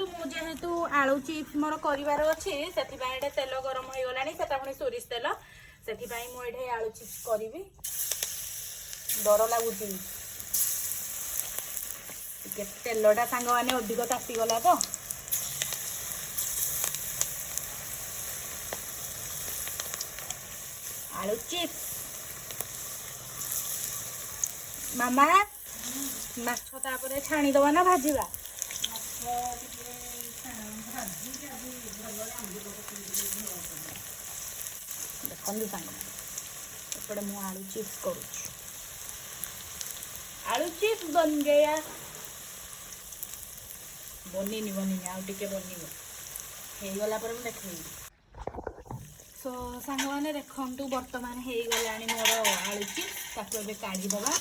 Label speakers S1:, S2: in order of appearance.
S1: मु जेहेतु आलू चिप्स मोर कर अच्छी से तेल गरम हो गलानी से पुणी सोरिष तेल से मुझे आलू चिप्स करी डर लगुच तेलटा सांग मैंने अधिक तासीगला तो आलू चिप्स मामा माछ तापर छाणीदवा ना भाजवा देखु सांग एपटे मु आलू चिप्स करू आलू चिप्स बन गया बनी आउ टिके बन गला पर देखेबी सो सांग मैंने देखु बर्तमान हो गला मोर आलू चिप्स ताको काढ़ीदवा